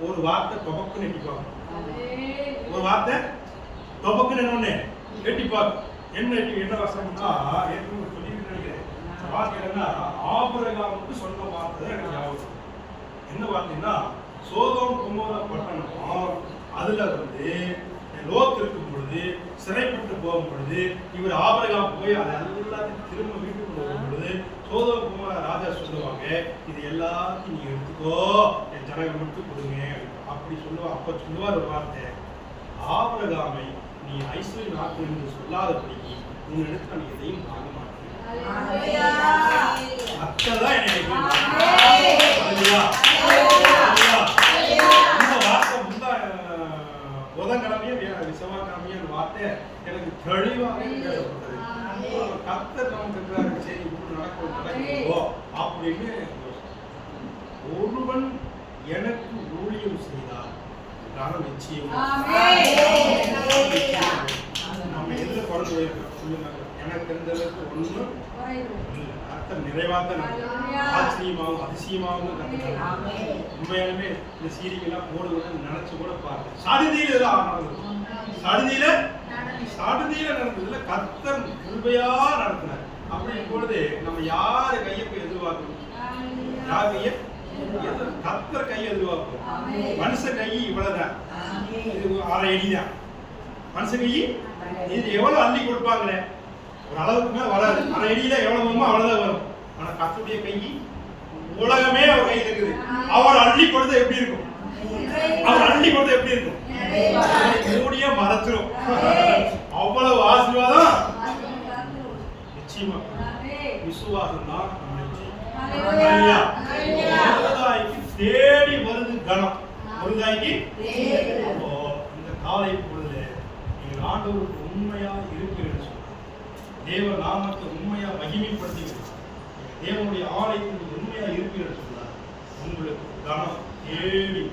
ஒரு வார்த்தை தொபக்குன்னு எட்டிப்பாங்க. ஒரு வார்த்தை தொபக்குன்னு என்ன எட்டிப்பாங்க. என்ன வசனம்னா ஏற்கனவே சொல்லிட்டு நினைக்கிறேன். வார்த்தை ஆபிரகாமுக்கு சொன்ன வார்த்தை தான் எனக்கு ஞாபகம். என்ன வார்த்தைன்னா சோதோம் குமோரா பட்டணம் அதுல லோத் இருக்கும் பொழுது சிறைப்பட்டு போகும் பொழுது இவர் ஆபிரகாம் போய் அதை எல்லாத்தையும் திரும்ப வீட்டுக்கு போகும் பொழுது சோதோம் குமார ராஜா சொல்லுவாங்க, இது எல்லாத்தையும் நீ எடுத்துக்கோ, என் ஜனங்கள் மட்டும் கொடுங்க அப்படி சொல்லுவா. அப்ப சொல்லுவார் ஒரு வார்த்தை, ஆபிரகாமை நீ ஐஸ்வர்ய நாட்டு என்று சொல்லாதபடிக்கு உன் இடத்துல நான் எதையும் வாங்க மாட்டேன். அத்ததான் புதன்கிழமையே செவ்வாய்க்கிழமையே அந்த வார்த்தை எனக்கு தெளிவாக பேசப்பட்டது. கர்த்தர் நமக்கு சரி இப்படி நடக்கிறதோ அப்படின்னு ஒருவன் எனக்கு ஊழியம் செய்தார் நிச்சயம். நம்ம எதுல குறைஞ்சு போயிருக்கோம் சொல்லுங்க. எனக்கு தெரிஞ்சதுக்கு ஒன்றும் அர்த்தம் நிறைவாக ஆச்சரியமாகவும் அதிசயமாகவும் கற்றுக்கிறாங்க. உண்மையாலுமே இந்த சீரியெல்லாம் போடுவது நினைச்சு கூட பாருங்க. சடுதியில நடந்ததுல கர்த்தர் கிருபையா நடத்தினார். அப்படி பொழுது நம்ம யாரு கையை போய் எதிர்பார்க்கணும்? யார் கையை? கர்த்தர் கையை எதிர்பார்க்கணும். மனுஷ கை இவ்வளவுதான், இது அரை அடிதான். மனுஷ கை இது எவ்வளவு அள்ளி கொடுப்பாங்களே, ஒரு அளவுக்கு மேல வராது. அரை அடியில எவ்வளவு வருமோ அவ்வளவுதான் வரும். ஆனா கர்த்தருடைய கை உலகமே அவர் கையில் இருக்குது. அவர் அள்ளி கொடுத்து எப்படி இருக்கும்? அவர் அள்ளி கொடுத்து எப்படி இருக்கும்? மூடிய மறந்துடும். அவ்வளவு ஆசீர்வாதம் நிச்சயமா. விசுவாசம் தான் முருகாய்க்கு தேடி வருது கணம். முருகாய்க்கு இந்த காலை பொழுது நீங்கள் ஆண்டவருக்கு உண்மையா இருப்பீர்கள் சொன்னார். தேவ நாமத்தை உண்மையா மகிமைப்படுத்தி தேவனுடைய ஆலயத்தில் உண்மையா இருப்பீர்கள் சொன்னார். உங்களுக்கு கணம் தேடி